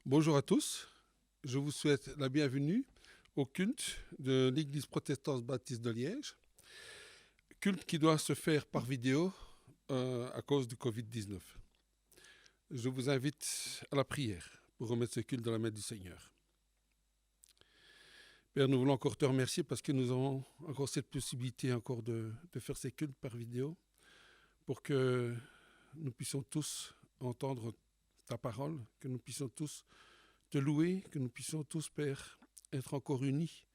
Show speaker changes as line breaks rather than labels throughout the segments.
Bonjour à tous, je vous souhaite la bienvenue au culte de l'Église protestante baptiste de Liège, culte qui doit se faire par vidéo à cause du Covid-19. Je vous invite à la prière pour remettre ce culte dans la main du Seigneur. Père, nous voulons encore te remercier parce que nous avons encore cette possibilité encore de faire ces cultes par vidéo pour que nous puissions tous entendre ta parole, que nous puissions tous te louer, que nous puissions tous, Père, être encore unis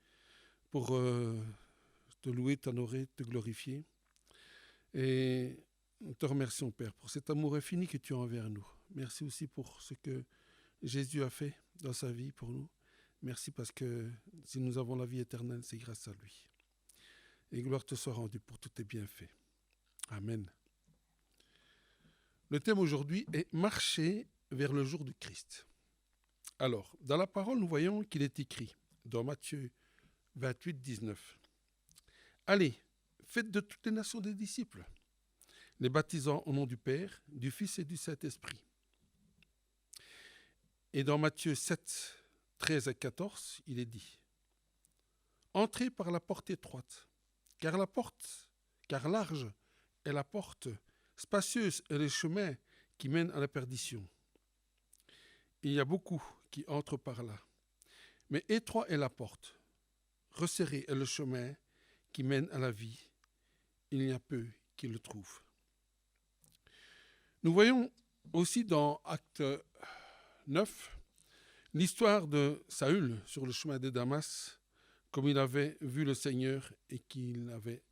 pour te louer, t'honorer, te glorifier. Et nous te remercions, Père, pour cet amour infini que tu as envers nous. Merci aussi pour ce que Jésus a fait dans sa vie pour nous. Merci parce que si nous avons la vie éternelle, c'est grâce à lui. Et gloire te soit rendue pour tous tes bienfaits. Amen. Le thème aujourd'hui est « Marcher vers le jour du Christ ». Alors, dans la parole, nous voyons qu'il est écrit, dans Matthieu 28, 19, « Allez, faites de toutes les nations des disciples, les baptisant au nom du Père, du Fils et du Saint-Esprit. » Et dans Matthieu 7, 13 à 14, il est dit, « Entrez par la porte étroite, car large est la porte, spacieuse est le chemin qui mène à la perdition. Il y a beaucoup qui entrent par là. Mais étroit est la porte, resserré est le chemin qui mène à la vie. Il y a peu qui le trouvent. » Nous voyons aussi dans Acte 9 l'histoire de Saül sur le chemin de Damas, comme il avait vu le Seigneur et qu'il lui avait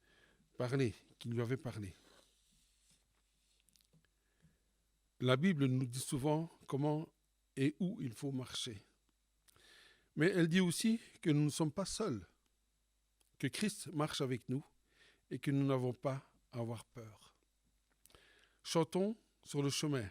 parlé. La Bible nous dit souvent comment et où il faut marcher. Mais elle dit aussi que nous ne sommes pas seuls, que Christ marche avec nous et que nous n'avons pas à avoir peur. Chantons sur le chemin.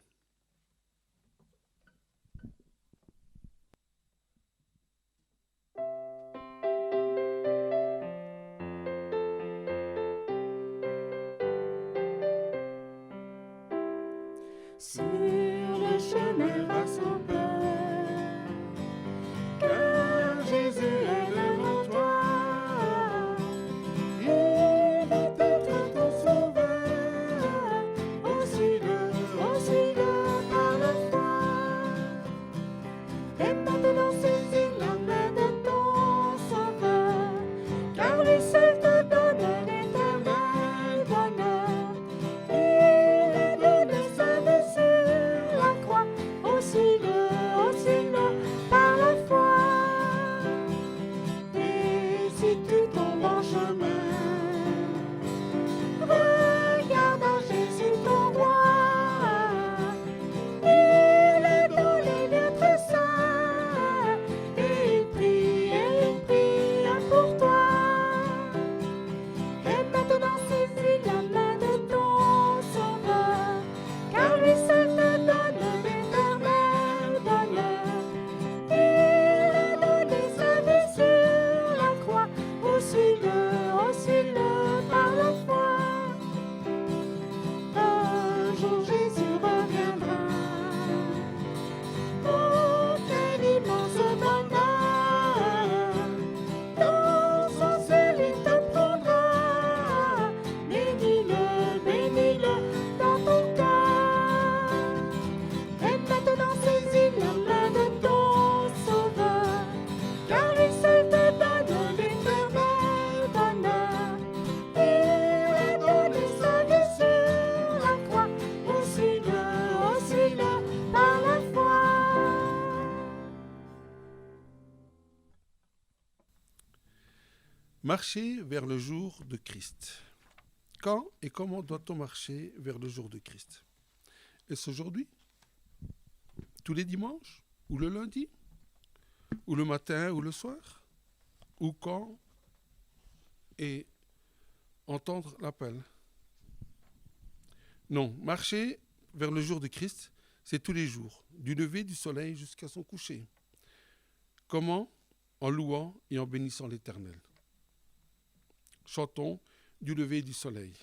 Sur le chemin va sans peur, car Jésus est devant toi. Il va être ton sauveur, aussi le par la foi. Et maintenant saisis la main de ton sauveur, car lui seul te donne l'éternel bonheur. Il a donné sa vie sur la croix, aussi le par la foi. Et si tu tombes en chemin, regarde à Jésus ton roi. Il est dans les lieux très saints, et il prie pour toi. Et maintenant saisis la main de ton sauveur, car lui seul te donne l'éternel bonheur. Il a donné sa vie sur la croix, aussi le par la foi. Un jour Jésus reviendra pour quel immense bonheur. Dans son ciel il te prendra, bénis-le dans ton cœur. Et maintenant saisis la main de ton sauveur, car lui seul te donne l'éternel bonheur. Il a donné sa vie sur la croix, aussi le par la foi.
Marcher vers le jour de Christ. Quand et comment doit-on marcher vers le jour de Christ? Est-ce aujourd'hui? Tous les dimanches? Ou le lundi? Ou le matin ou le soir? Ou quand? Et entendre l'appel? Non, marcher vers le jour de Christ, c'est tous les jours, du lever du soleil jusqu'à son coucher. Comment? En louant et en bénissant l'Éternel. Chantons du lever du soleil.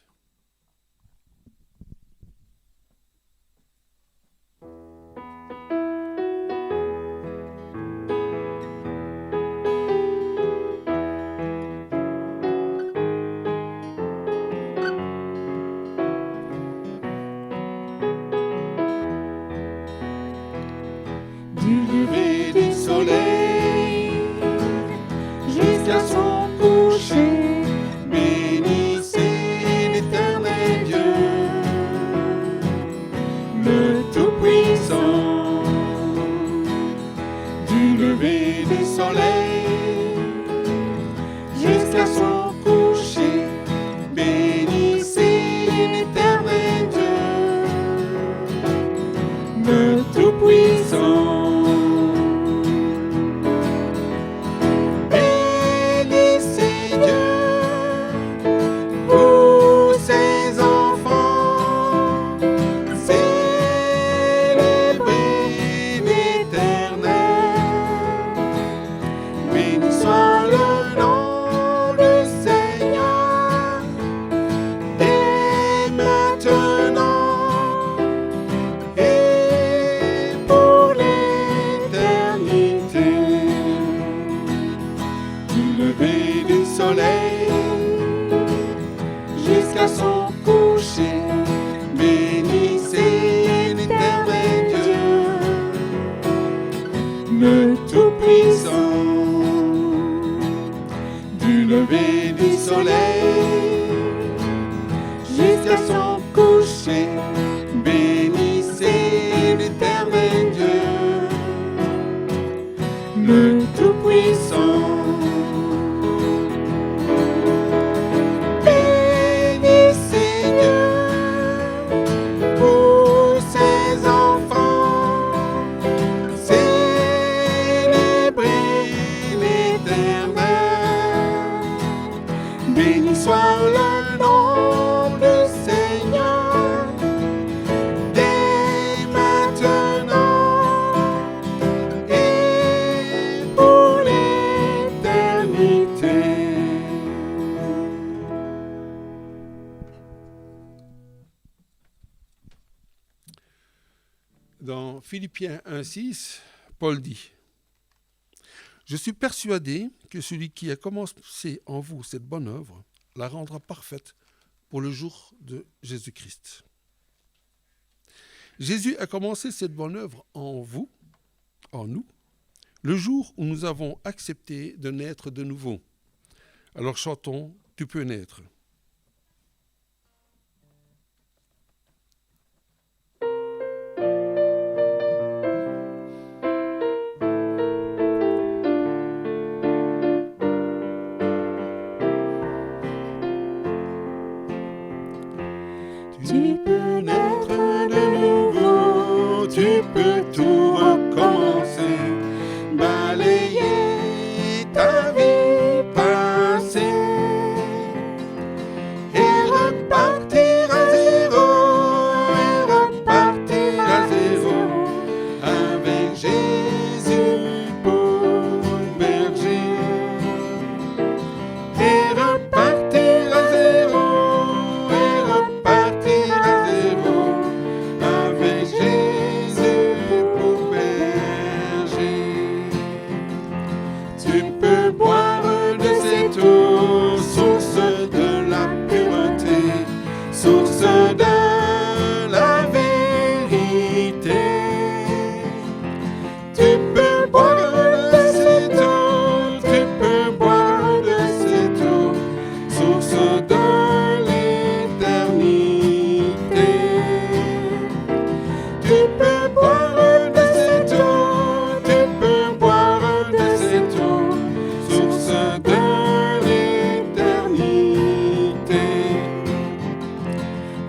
le Tout-Puissant. Bénis Seigneur pour ses enfants, célébrez l'Éternel. Béni soit le nom du Seigneur, dès maintenant et pour l'éternité.
Dans Philippiens 1,6, Paul dit « Je suis persuadé que celui qui a commencé en vous cette bonne œuvre la rendra parfaite pour le jour de Jésus-Christ. » Jésus a commencé cette bonne œuvre en vous, en nous, le jour où nous avons accepté de naître de nouveau. Alors chantons « Tu peux naître ».
Tu peux naître de nouveau, tu peux tout recommencer, balayer ta vie passée et repartir à zéro, avec Jésus pour berger. Et repartir à zéro, avec Jésus pour berger. Tu peux boire de cette eau, source de la pureté, source de la vérité. Tu peux boire de cette eau, tu peux boire de cette eau, source de l'éternité. Tu peux boire de cette eau, tu peux boire de cette eau, source de l'éternité.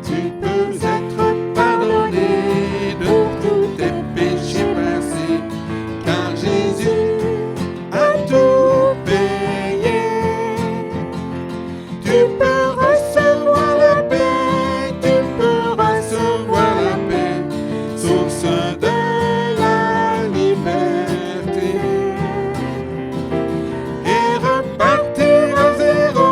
Tu peux être pardonné de tous tes péchés passés, car Jésus a tout payé. Tu peux recevoir la paix, tu peux recevoir la paix, source de la liberté. Et repartir à zéro,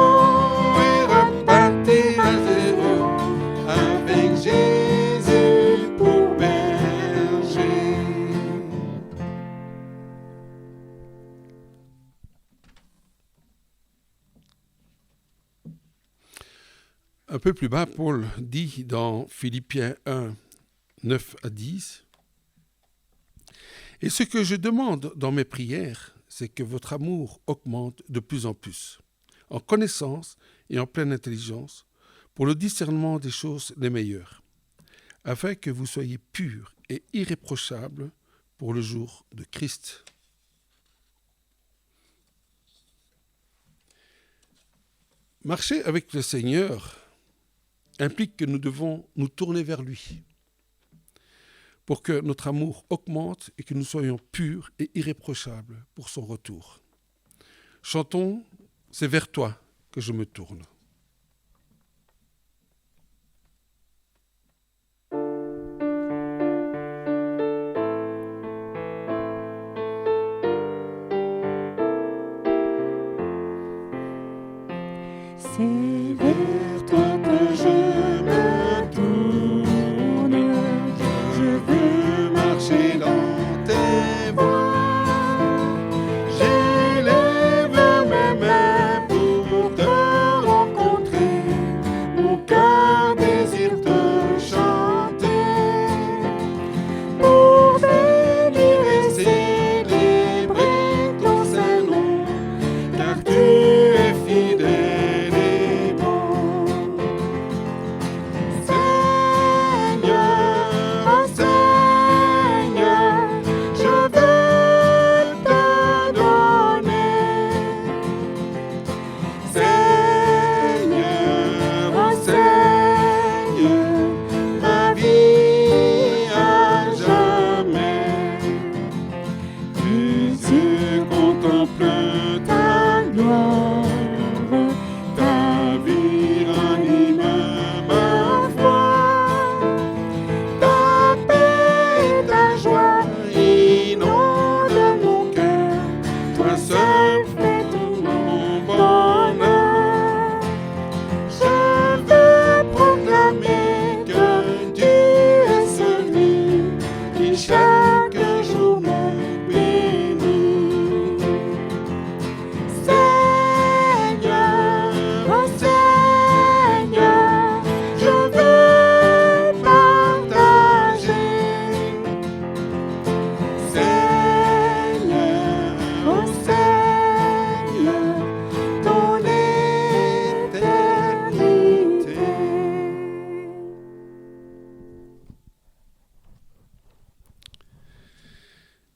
avec Jésus pour berger.
Un peu plus bas, Paul dit dans Philippiens 1, 9 à 10, « Et ce que je demande dans mes prières, c'est que votre amour augmente de plus en plus, en connaissance et en pleine intelligence, pour le discernement des choses les meilleures, afin que vous soyez purs et irréprochables pour le jour de Christ. » Marcher avec le Seigneur implique que nous devons nous tourner vers lui pour que notre amour augmente et que nous soyons purs et irréprochables pour son retour. Chantons, c'est vers toi que je me tourne.
C'est vers toi que je me tourne, je veux marcher dans tes voies. J'élève mes mains pour te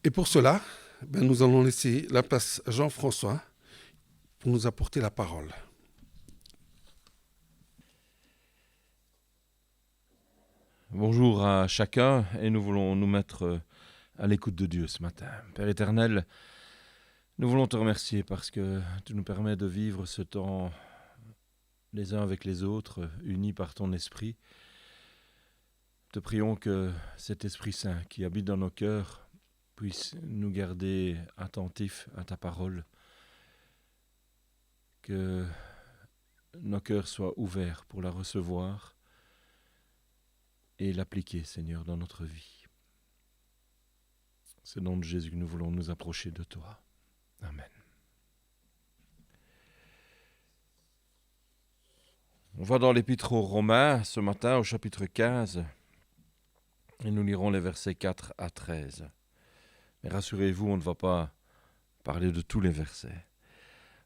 Et pour cela, nous allons laisser la place à Jean-François pour nous apporter la parole.
Bonjour à chacun et nous voulons nous mettre à l'écoute de Dieu ce matin. Père éternel, nous voulons te remercier parce que tu nous permets de vivre ce temps les uns avec les autres, unis par ton esprit. Te prions que cet Esprit Saint qui habite dans nos cœurs puisse nous garder attentifs à ta parole, que nos cœurs soient ouverts pour la recevoir et l'appliquer, Seigneur, dans notre vie. C'est au nom de Jésus que nous voulons nous approcher de toi. Amen. On va dans l'Épître aux Romains ce matin au chapitre 15 et nous lirons les versets 4 à 13. Mais rassurez-vous, on ne va pas parler de tous les versets.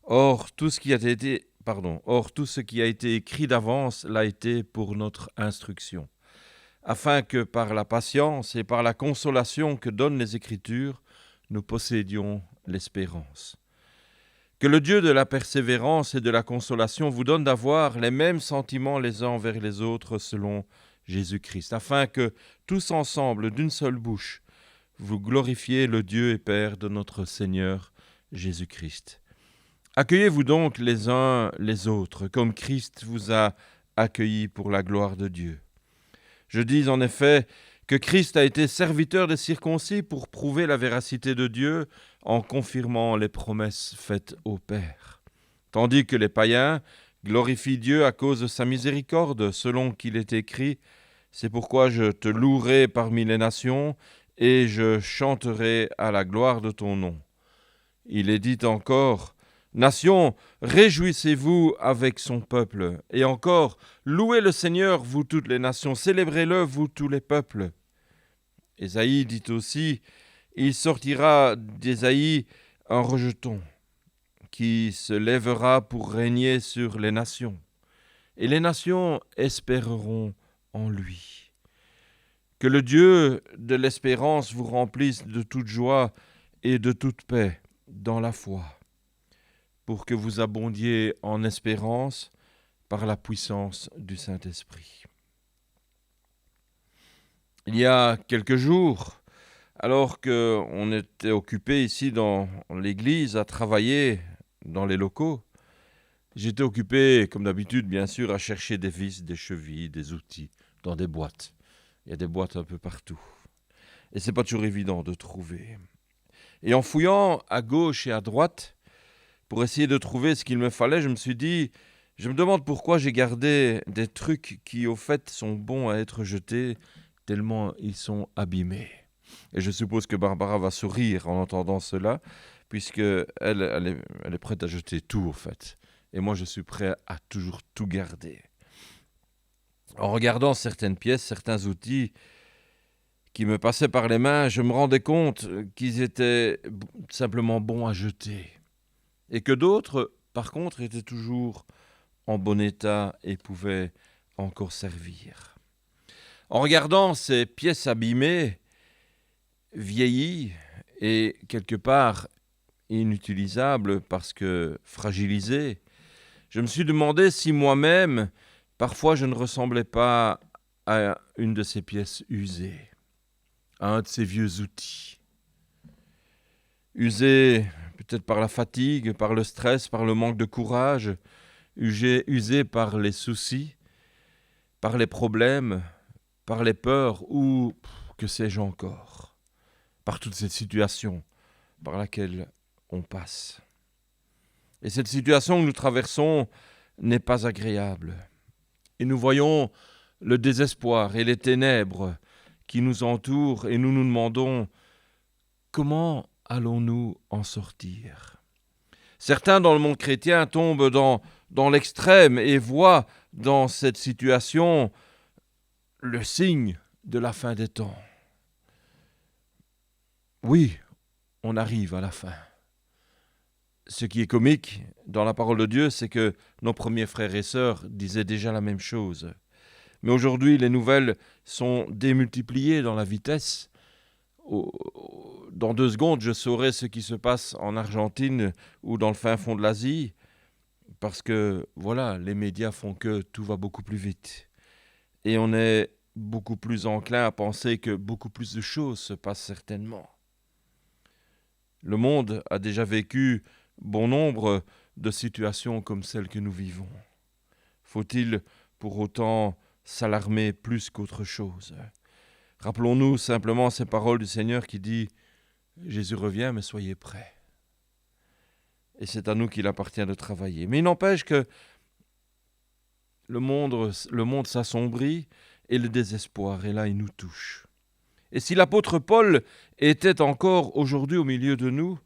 Or, tout ce qui a été écrit d'avance l'a été pour notre instruction, afin que par la patience et par la consolation que donnent les Écritures, nous possédions l'espérance. Que le Dieu de la persévérance et de la consolation vous donne d'avoir les mêmes sentiments les uns envers les autres selon Jésus-Christ, afin que, tous ensemble, d'une seule bouche, vous glorifiez le Dieu et Père de notre Seigneur Jésus-Christ. Accueillez-vous donc les uns les autres, comme Christ vous a accueillis pour la gloire de Dieu. Je dis en effet que Christ a été serviteur des circoncis pour prouver la véracité de Dieu en confirmant les promesses faites au Père. Tandis que les païens glorifient Dieu à cause de sa miséricorde, selon qu'il est écrit « C'est pourquoi je te louerai parmi les nations et je chanterai à la gloire de ton nom. » Il est dit encore « Nations, réjouissez-vous avec son peuple. » Et encore « Louez le Seigneur, vous toutes les nations, célébrez-le, vous tous les peuples. » Ésaïe dit aussi « Il sortira d'Ésaïe un rejeton qui se lèvera pour régner sur les nations. Et les nations espéreront en lui. » Que le Dieu de l'espérance vous remplisse de toute joie et de toute paix dans la foi, pour que vous abondiez en espérance par la puissance du Saint-Esprit. Il y a quelques jours, alors qu'on était occupé ici dans l'église à travailler dans les locaux, j'étais occupé, comme d'habitude, bien sûr, à chercher des vis, des chevilles, des outils dans des boîtes. Il y a des boîtes un peu partout. Et c'est pas toujours évident de trouver. Et en fouillant à gauche et à droite, pour essayer de trouver ce qu'il me fallait, je me demande pourquoi j'ai gardé des trucs qui, au fait, sont bons à être jetés, tellement ils sont abîmés. Et je suppose que Barbara va sourire en entendant cela, puisqu'elle est prête à jeter tout, au fait. Et moi, je suis prêt à toujours tout garder. En regardant certaines pièces, certains outils qui me passaient par les mains, je me rendais compte qu'ils étaient simplement bons à jeter. Et que d'autres, par contre, étaient toujours en bon état et pouvaient encore servir. En regardant ces pièces abîmées, vieillies et quelque part inutilisables parce que fragilisées, je me suis demandé si moi-même, parfois je ne ressemblais pas à une de ces pièces usées, à un de ces vieux outils. Usés peut-être par la fatigue, par le stress, par le manque de courage, usés par les soucis, par les problèmes, par les peurs ou que sais-je encore, par toute cette situation par laquelle on passe. Et cette situation que nous traversons n'est pas agréable. Et nous voyons le désespoir et les ténèbres qui nous entourent et nous nous demandons comment allons-nous en sortir ? Certains dans le monde chrétien tombent dans l'extrême et voient dans cette situation le signe de la fin des temps. Oui, on arrive à la fin. Ce qui est comique dans la parole de Dieu, c'est que nos premiers frères et sœurs disaient déjà la même chose. Mais aujourd'hui, les nouvelles sont démultipliées dans la vitesse, dans 2 secondes, je saurais ce qui se passe en Argentine ou dans le fin fond de l'Asie, parce que, voilà, les médias font que tout va beaucoup plus vite. Et on est beaucoup plus enclin à penser que beaucoup plus de choses se passent certainement. Le monde a déjà vécu bon nombre de situations comme celles que nous vivons. Faut-il pour autant s'alarmer plus qu'autre chose? Rappelons-nous simplement ces paroles du Seigneur qui dit « Jésus revient, mais soyez prêts ». Et c'est à nous qu'il appartient de travailler. Mais il n'empêche que le monde s'assombrit et le désespoir est là, il nous touche. Et si l'apôtre Paul était encore aujourd'hui au milieu de nous,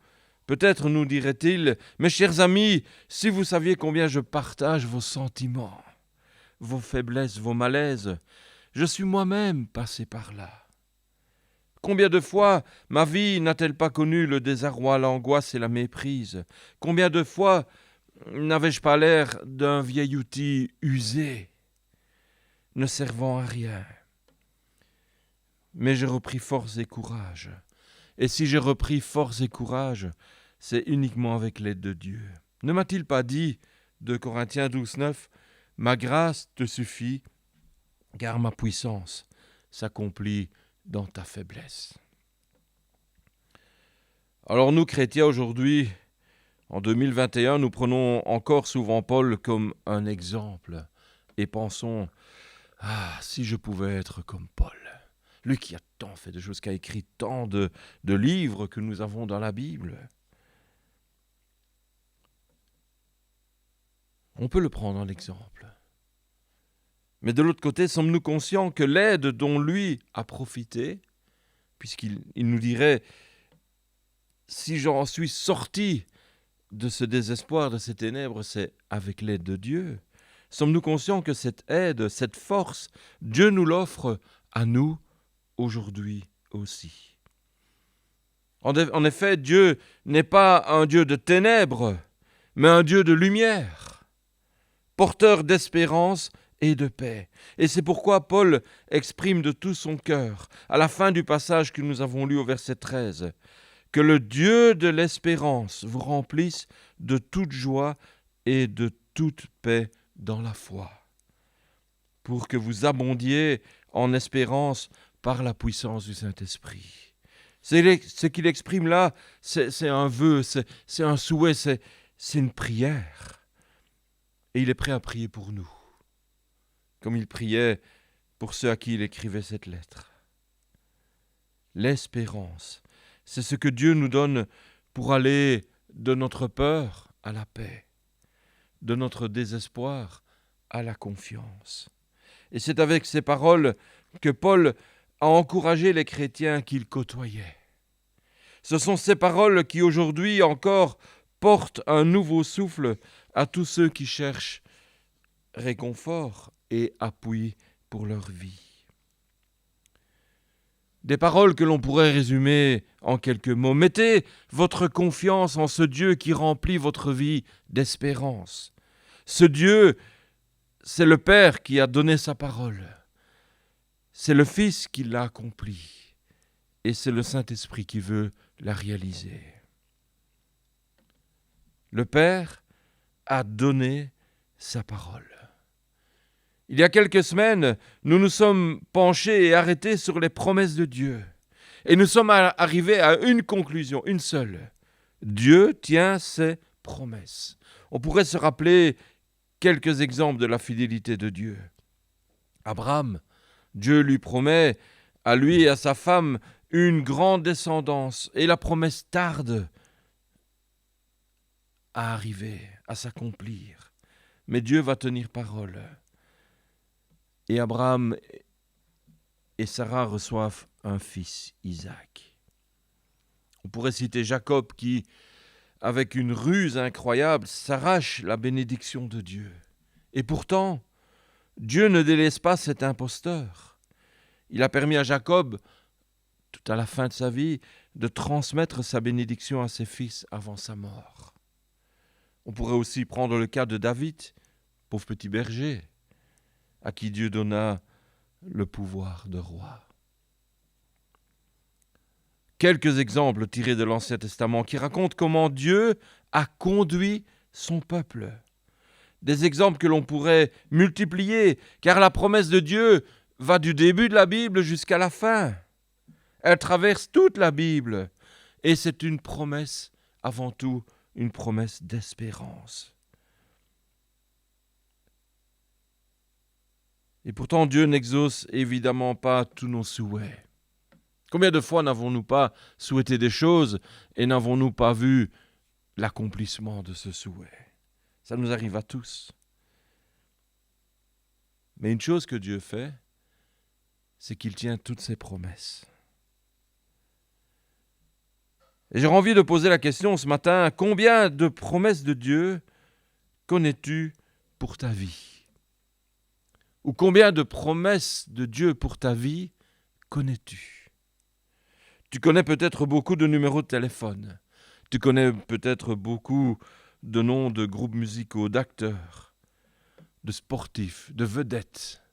peut-être nous dirait-il « Mes chers amis, si vous saviez combien je partage vos sentiments, vos faiblesses, vos malaises, je suis moi-même passé par là. Combien de fois ma vie n'a-t-elle pas connu le désarroi, l'angoisse et la méprise? Combien de fois n'avais-je pas l'air d'un vieil outil usé, ne servant à rien? Mais j'ai repris force et courage. Et si j'ai repris force et courage, c'est uniquement avec l'aide de Dieu. Ne m'a-t-il pas dit, 2 Corinthiens 12, 9, « Ma grâce te suffit, car ma puissance s'accomplit dans ta faiblesse. » Alors nous, chrétiens, aujourd'hui, en 2021, nous prenons encore souvent Paul comme un exemple et pensons « Ah, si je pouvais être comme Paul !» Lui qui a tant fait de choses, qui a écrit tant de livres que nous avons dans la Bible. On peut le prendre en exemple. Mais de l'autre côté, sommes-nous conscients que l'aide dont lui a profité, puisqu'il nous dirait « Si j'en suis sorti de ce désespoir, de ces ténèbres, c'est avec l'aide de Dieu ». Sommes-nous conscients que cette aide, cette force, Dieu nous l'offre à nous aujourd'hui aussi. En effet, Dieu n'est pas un Dieu de ténèbres, mais un Dieu de lumière, porteur d'espérance et de paix. Et c'est pourquoi Paul exprime de tout son cœur, à la fin du passage que nous avons lu au verset 13, que le Dieu de l'espérance vous remplisse de toute joie et de toute paix dans la foi, pour que vous abondiez en espérance par la puissance du Saint-Esprit. Ce qu'il exprime là, c'est un vœu, c'est un souhait, c'est une prière. Et il est prêt à prier pour nous, comme il priait pour ceux à qui il écrivait cette lettre. L'espérance, c'est ce que Dieu nous donne pour aller de notre peur à la paix, de notre désespoir à la confiance. Et c'est avec ces paroles que Paul a encouragé les chrétiens qu'il côtoyait. Ce sont ces paroles qui aujourd'hui encore portent un nouveau souffle à tous ceux qui cherchent réconfort et appui pour leur vie. Des paroles que l'on pourrait résumer en quelques mots. Mettez votre confiance en ce Dieu qui remplit votre vie d'espérance. Ce Dieu, c'est le Père qui a donné sa parole. C'est le Fils qui l'a accompli. Et c'est le Saint-Esprit qui veut la réaliser. Le Père a donné sa parole. Il y a quelques semaines, nous nous sommes penchés et arrêtés sur les promesses de Dieu. Et nous sommes arrivés à une conclusion, une seule. Dieu tient ses promesses. On pourrait se rappeler quelques exemples de la fidélité de Dieu. Abraham, Dieu lui promet à lui et à sa femme une grande descendance et la promesse tarde à arriver, à s'accomplir. Mais Dieu va tenir parole. Et Abraham et Sarah reçoivent un fils, Isaac. On pourrait citer Jacob qui, avec une ruse incroyable, s'arrache la bénédiction de Dieu. Et pourtant, Dieu ne délaisse pas cet imposteur. Il a permis à Jacob, tout à la fin de sa vie, de transmettre sa bénédiction à ses fils avant sa mort. On pourrait aussi prendre le cas de David, pauvre petit berger, à qui Dieu donna le pouvoir de roi. quelques exemples tirés de l'Ancien Testament qui racontent comment Dieu a conduit son peuple. Des exemples que l'on pourrait multiplier, car la promesse de Dieu va du début de la Bible jusqu'à la fin. Elle traverse toute la Bible, et c'est une promesse, avant tout, une promesse d'espérance. Et pourtant, Dieu n'exauce évidemment pas tous nos souhaits. Combien de fois n'avons-nous pas souhaité des choses et n'avons-nous pas vu l'accomplissement de ce souhait? Ça nous arrive à tous. Mais une chose que Dieu fait, c'est qu'il tient toutes ses promesses. Et j'aurais envie de poser la question ce matin, combien de promesses de Dieu connais-tu pour ta vie? Ou combien de promesses de Dieu pour ta vie connais-tu? Tu connais peut-être beaucoup de numéros de téléphone. Tu connais peut-être beaucoup de noms de groupes musicaux, d'acteurs, de sportifs, de vedettes.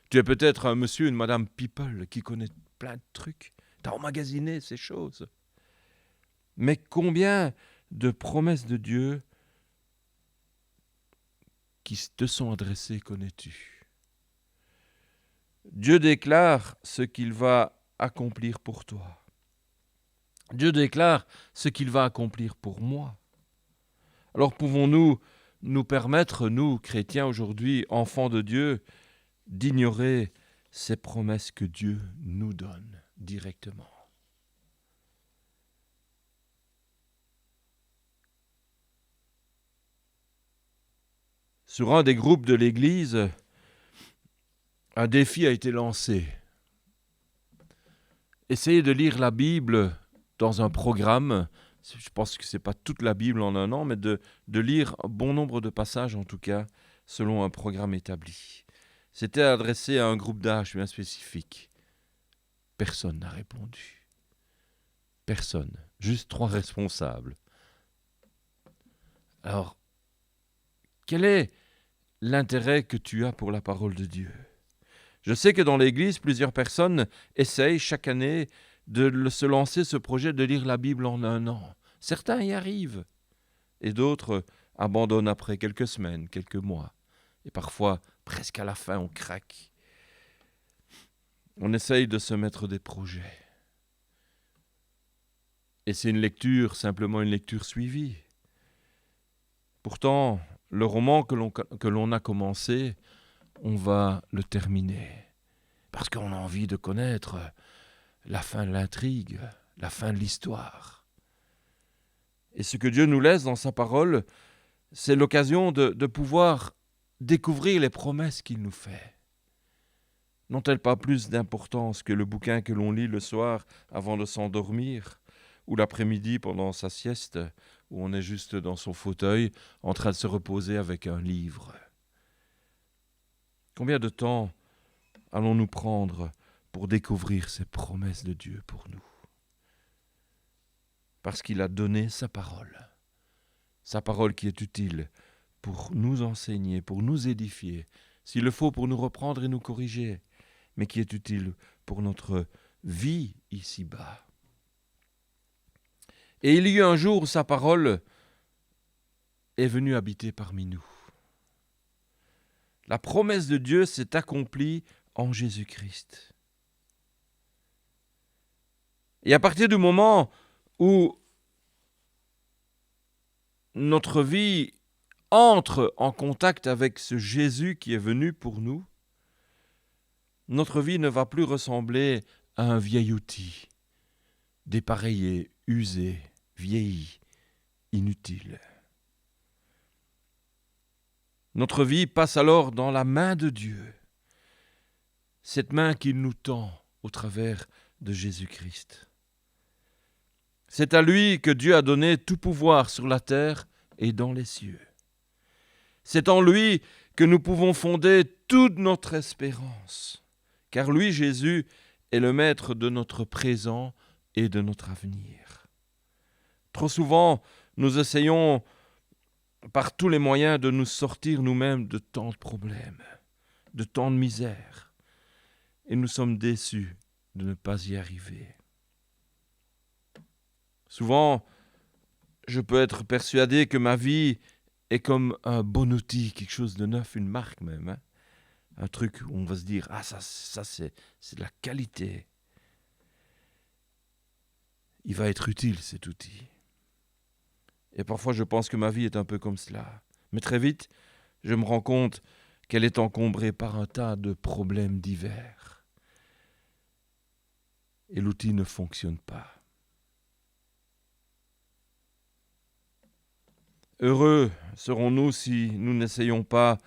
Tu es peut-être un monsieur, une madame people qui connaît plein de trucs. Tu as emmagasiné ces choses. Mais combien de promesses de Dieu qui te sont adressées connais-tu? Dieu déclare ce qu'il va accomplir pour toi. Dieu déclare ce qu'il va accomplir pour moi. Alors pouvons-nous nous permettre, nous, chrétiens aujourd'hui, enfants de Dieu, d'ignorer ces promesses que Dieu nous donne directement? Sur un des groupes de l'Église, un défi a été lancé. Essayez de lire la Bible dans un programme. Je pense que ce n'est pas toute la Bible en un an, mais de lire un bon nombre de passages, en tout cas, selon un programme établi. C'était adressé à un groupe d'âge bien spécifique. Personne n'a répondu. Personne. Juste 3 responsables. Alors, quel est l'intérêt que tu as pour la parole de Dieu? Je sais que dans l'Église, plusieurs personnes essayent chaque année de se lancer ce projet de lire la Bible en un an. Certains y arrivent et d'autres abandonnent après quelques semaines, quelques mois. Et parfois, presque à la fin, on craque. On essaye de se mettre des projets. Et c'est une lecture, simplement une lecture suivie. Pourtant, le roman que l'on a commencé, on va le terminer. Parce qu'on a envie de connaître la fin de l'intrigue, la fin de l'histoire. Et ce que Dieu nous laisse dans sa parole, c'est l'occasion de pouvoir découvrir les promesses qu'il nous fait. N'ont-elles pas plus d'importance que le bouquin que l'on lit le soir avant de s'endormir, ou l'après-midi pendant sa sieste, où on est juste dans son fauteuil en train de se reposer avec un livre? Combien de temps allons-nous prendre pour découvrir ces promesses de Dieu pour nous? Parce qu'il a donné sa parole qui est utile pour nous enseigner, pour nous édifier, s'il le faut pour nous reprendre et nous corriger, mais qui est utile pour notre vie ici-bas. Et il y eut un jour où sa parole est venue habiter parmi nous. La promesse de Dieu s'est accomplie en Jésus-Christ. Et à partir du moment où notre vie entre en contact avec ce Jésus qui est venu pour nous, notre vie ne va plus ressembler à un vieil outil, dépareillé, usé, vieilli, inutile. Notre vie passe alors dans la main de Dieu, cette main qu'il nous tend au travers de Jésus-Christ. C'est à lui que Dieu a donné tout pouvoir sur la terre et dans les cieux. C'est en lui que nous pouvons fonder toute notre espérance, car lui, Jésus, est le maître de notre présent et de notre avenir. Trop souvent, nous essayons par tous les moyens de nous sortir nous-mêmes de tant de problèmes, de tant de misère, et nous sommes déçus de ne pas y arriver. Souvent, je peux être persuadé que ma vie est comme un bon outil, quelque chose de neuf, une marque même. Hein. Un truc où on va se dire, ah ça c'est de la qualité. Il va être utile cet outil. Et parfois je pense que ma vie est un peu comme cela. Mais très vite, je me rends compte qu'elle est encombrée par un tas de problèmes divers. Et l'outil ne fonctionne pas. Heureux serons-nous si nous n'essayons pas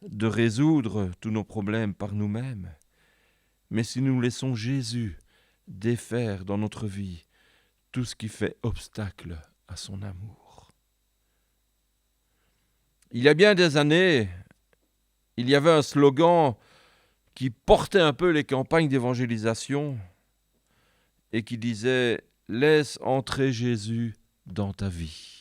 de résoudre tous nos problèmes par nous-mêmes, mais si nous laissons Jésus défaire dans notre vie tout ce qui fait obstacle à son amour. Il y a bien des années, il y avait un slogan qui portait un peu les campagnes d'évangélisation et qui disait « Laisse entrer Jésus dans ta vie ».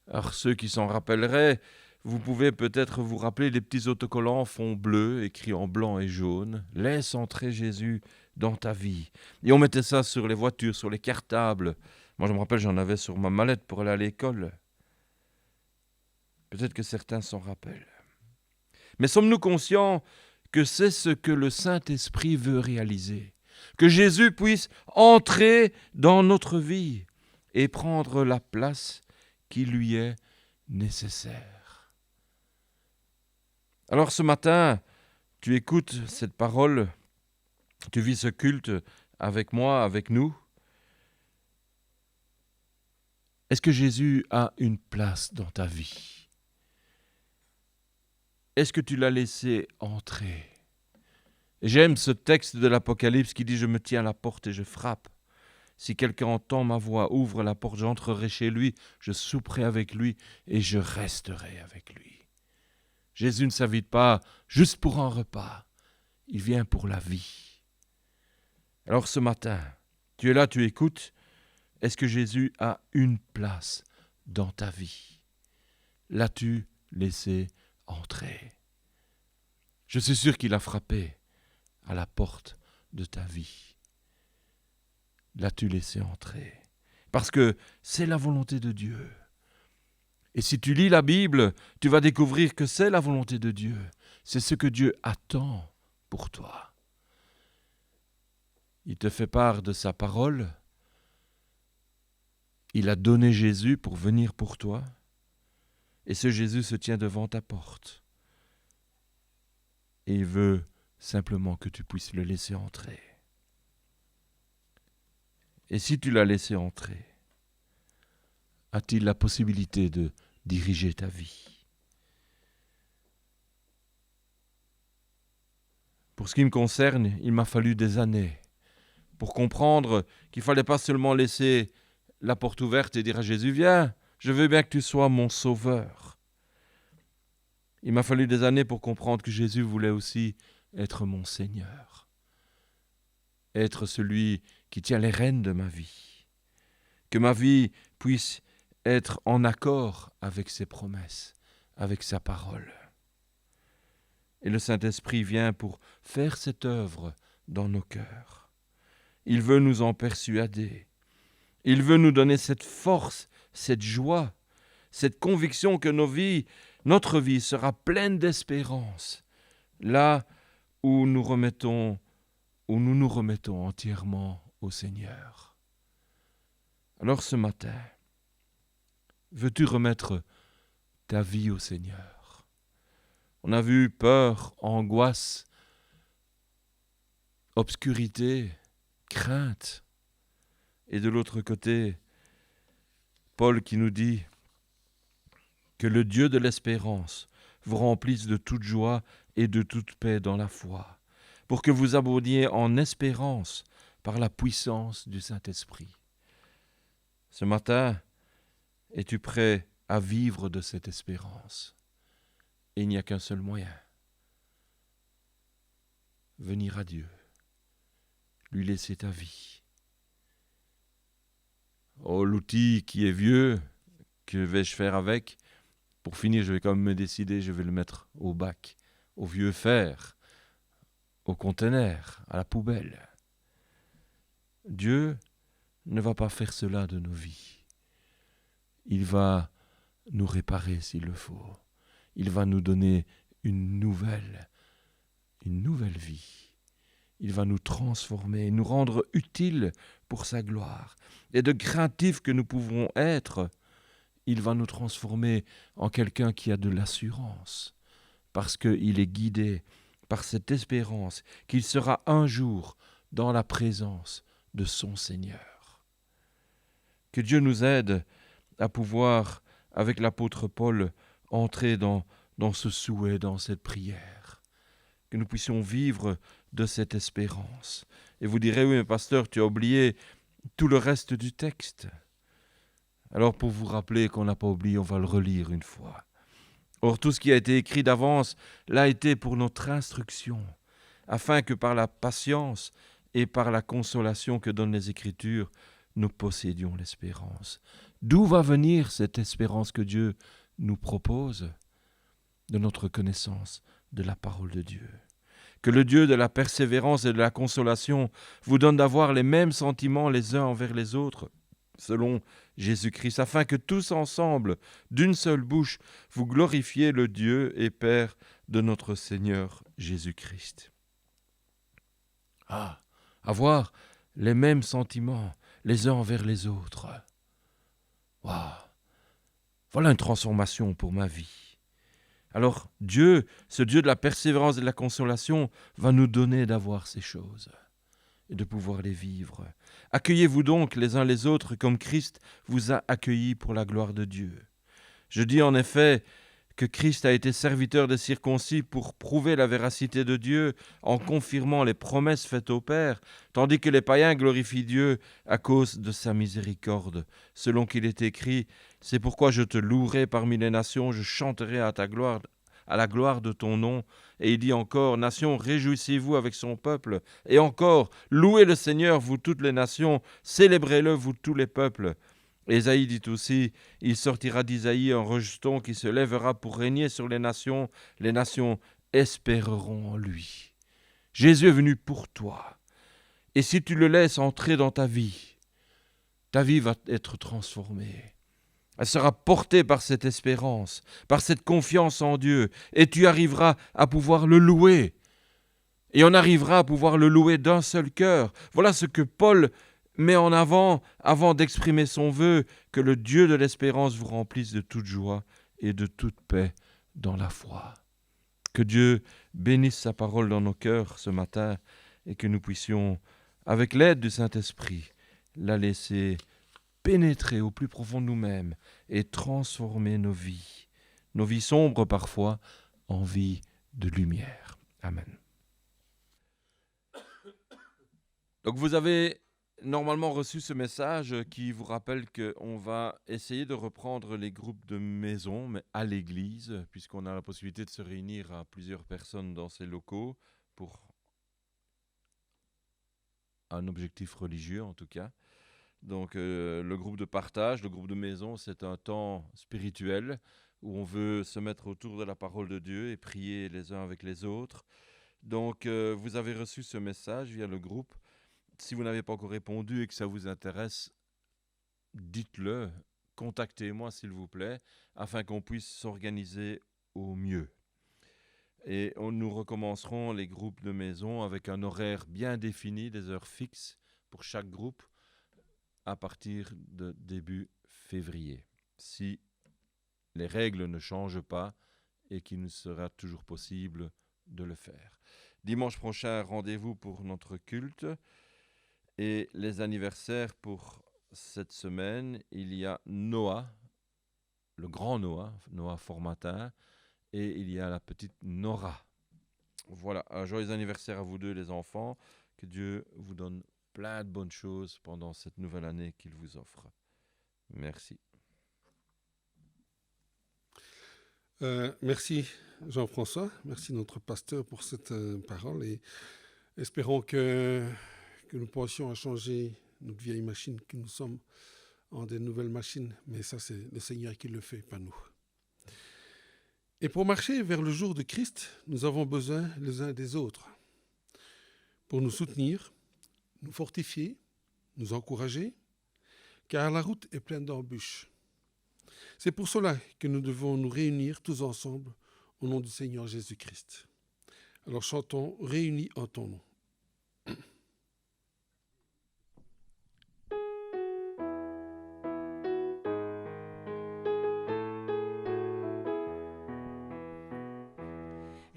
Alors ceux qui s'en rappelleraient, vous pouvez peut-être vous rappeler les petits autocollants en fond bleu, écrits en blanc et jaune. « Laisse entrer Jésus dans ta vie ». Et on mettait ça sur les voitures, sur les cartables. Moi je me rappelle, j'en avais sur ma mallette pour aller à l'école. Peut-être que certains s'en rappellent. Mais sommes-nous conscients que c'est ce que le Saint-Esprit veut réaliser ? Que Jésus puisse entrer dans notre vie et prendre la place qui lui est nécessaire. Alors ce matin, tu écoutes cette parole, tu vis ce culte avec moi, avec nous. Est-ce que Jésus a une place dans ta vie ? Est-ce que tu l'as laissé entrer ? J'aime ce texte de l'Apocalypse qui dit « Je me tiens à la porte et je frappe. Si quelqu'un entend ma voix, ouvre la porte, j'entrerai chez lui, je souperai avec lui et je resterai avec lui. » Jésus ne s'invite pas juste pour un repas, il vient pour la vie. Alors ce matin, tu es là, tu écoutes, est-ce que Jésus a une place dans ta vie ? L'as-tu laissé entrer ? Je suis sûr qu'il a frappé à la porte de ta vie. L'as-tu laissé entrer ? Parce que c'est la volonté de Dieu. Et si tu lis la Bible, tu vas découvrir que c'est la volonté de Dieu. C'est ce que Dieu attend pour toi. Il te fait part de sa parole. Il a donné Jésus pour venir pour toi. Et ce Jésus se tient devant ta porte. Et il veut simplement que tu puisses le laisser entrer. Et si tu l'as laissé entrer, a-t-il la possibilité de diriger ta vie ? Pour ce qui me concerne, il m'a fallu des années pour comprendre qu'il ne fallait pas seulement laisser la porte ouverte et dire à Jésus « Viens, je veux bien que tu sois mon sauveur ». Il m'a fallu des années pour comprendre que Jésus voulait aussi être mon Seigneur, être celui qui tient les rênes de ma vie, que ma vie puisse être en accord avec ses promesses, avec sa parole. Et le Saint-Esprit vient pour faire cette œuvre dans nos cœurs. Il veut nous en persuader. Il veut nous donner cette force, cette joie, cette conviction que notre vie sera pleine d'espérance, là où nous nous remettons entièrement au Seigneur. Alors ce matin, veux-tu remettre ta vie au Seigneur ? On a vu peur, angoisse, obscurité, crainte. Et de l'autre côté, Paul qui nous dit que le Dieu de l'espérance vous remplisse de toute joie et de toute paix dans la foi, pour que vous abondiez en espérance par la puissance du Saint-Esprit. Ce matin, es-tu prêt à vivre de cette espérance ? Et il n'y a qu'un seul moyen. Venir à Dieu, lui laisser ta vie. Oh, l'outil qui est vieux, que vais-je faire avec ? Pour finir, je vais quand même me décider, je vais le mettre au bac, au vieux fer, au conteneur, à la poubelle. Dieu ne va pas faire cela de nos vies. Il va nous réparer s'il le faut. Il va nous donner une nouvelle vie. Il va nous transformer, nous rendre utiles pour sa gloire. Et de craintifs que nous pouvons être, il va nous transformer en quelqu'un qui a de l'assurance, parce qu'il est guidé par cette espérance qu'il sera un jour dans la présence de son Seigneur. Que Dieu nous aide à pouvoir, avec l'apôtre Paul, entrer dans ce souhait, dans cette prière. Que nous puissions vivre de cette espérance. Et vous direz, oui, mais pasteur, tu as oublié tout le reste du texte. Alors pour vous rappeler qu'on n'a pas oublié, on va le relire une fois. Or, tout ce qui a été écrit d'avance l'a été pour notre instruction, afin que par la patience et par la consolation que donnent les Écritures, nous possédions l'espérance. D'où va venir cette espérance que Dieu nous propose? De notre connaissance de la parole de Dieu. Que le Dieu de la persévérance et de la consolation vous donne d'avoir les mêmes sentiments les uns envers les autres, selon Jésus-Christ, afin que tous ensemble, d'une seule bouche, vous glorifiez le Dieu et Père de notre Seigneur Jésus-Christ. Avoir les mêmes sentiments les uns envers les autres. Waouh! Voilà une transformation pour ma vie. Alors Dieu, ce Dieu de la persévérance et de la consolation, va nous donner d'avoir ces choses et de pouvoir les vivre. Accueillez-vous donc les uns les autres comme Christ vous a accueillis pour la gloire de Dieu. Je dis en effet que Christ a été serviteur des circoncis pour prouver la véracité de Dieu en confirmant les promesses faites au Père, tandis que les païens glorifient Dieu à cause de sa miséricorde, selon qu'il est écrit « C'est pourquoi je te louerai parmi les nations, je chanterai à ta gloire, à la gloire de ton nom. » Et il dit encore « Nations, réjouissez-vous avec son peuple. » Et encore « Louez le Seigneur, vous toutes les nations, célébrez-le, vous tous les peuples. » Ésaïe dit aussi « Il sortira d'Isaïe un rejeton qui se lèvera pour régner sur les nations espéreront en lui. » Jésus est venu pour toi. Et si tu le laisses entrer dans ta vie va être transformée. Elle sera portée par cette espérance, par cette confiance en Dieu, et tu arriveras à pouvoir le louer. Et on arrivera à pouvoir le louer d'un seul cœur. Voilà ce que Paul met en avant d'exprimer son vœu, que le Dieu de l'espérance vous remplisse de toute joie et de toute paix dans la foi. Que Dieu bénisse sa parole dans nos cœurs ce matin et que nous puissions, avec l'aide du Saint-Esprit, la laisser pénétrer au plus profond de nous-mêmes et transformer nos vies sombres parfois, en vie de lumière. Amen. Donc vous avez normalement reçu ce message qui vous rappelle qu'on va essayer de reprendre les groupes de maison, mais à l'église, puisqu'on a la possibilité de se réunir à plusieurs personnes dans ces locaux pour un objectif religieux en tout cas. Donc le groupe de partage, le groupe de maison, c'est un temps spirituel où on veut se mettre autour de la parole de Dieu et prier les uns avec les autres. Donc vous avez reçu ce message via le groupe. Si vous n'avez pas encore répondu et que ça vous intéresse, dites-le, contactez-moi s'il vous plaît, afin qu'on puisse s'organiser au mieux. Et nous recommencerons les groupes de maison avec un horaire bien défini, des heures fixes pour chaque groupe, à partir de début février, si les règles ne changent pas et qu'il nous sera toujours possible de le faire. Dimanche prochain, rendez-vous pour notre culte et les anniversaires pour cette semaine. Il y a Noah, le grand Noah Formatin, et il y a la petite Nora. Voilà, un joyeux anniversaire à vous deux les enfants, que Dieu vous donne plein de bonnes choses pendant cette nouvelle année qu'il vous offre. Merci.
Merci Jean-François, merci notre pasteur pour cette parole et espérons que nous pensions changer notre vieille machine que nous sommes en des nouvelles machines, mais ça c'est le Seigneur qui le fait, pas nous. Et pour marcher vers le jour de Christ, nous avons besoin les uns des autres pour nous soutenir, nous fortifier, nous encourager, car la route est pleine d'embûches. C'est pour cela que nous devons nous réunir tous ensemble au nom du Seigneur Jésus-Christ. Alors chantons « Réunis en ton nom ».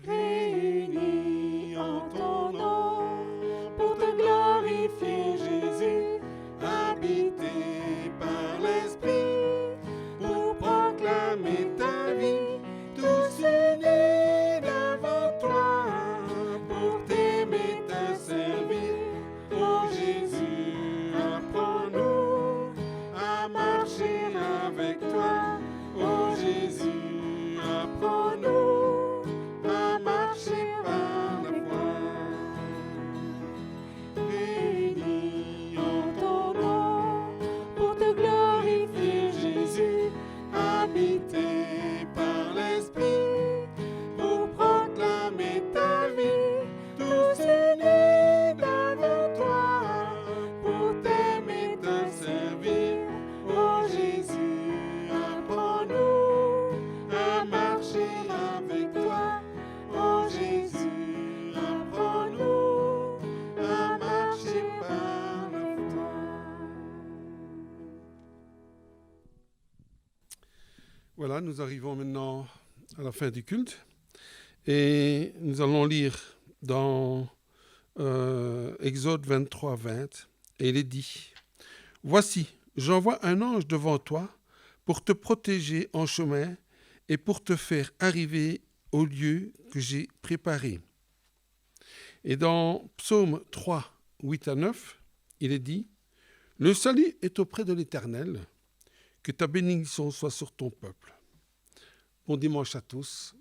Réunis en ton nom pour te glorifier, Jésus, habité par l'Esprit, pour proclamer ta vie, tous unis devant toi, pour t'aimer, te servir. Oh Jésus, apprends-nous à marcher avec toi. Oh Jésus, apprends-nous à marcher par la foi. Réunis en ton nom pour te glorifier, Jésus, habité par l'Esprit, pour proclamer ta vie, tous unis devant toi, pour t'aimer, te servir. Oh Jésus, apprends-nous à marcher avec toi. Oh Jésus, apprends-nous à marcher par la foi.
Voilà, nous arrivons maintenant à la fin du culte et nous allons lire dans Exode 23, 20 et il est dit « Voici, j'envoie un ange devant toi pour te protéger en chemin et pour te faire arriver au lieu que j'ai préparé. » Et dans Psaume 3, 8 à 9, il est dit « Le salut est auprès de l'Éternel, que ta bénédiction soit sur ton peuple. » Bon dimanche à tous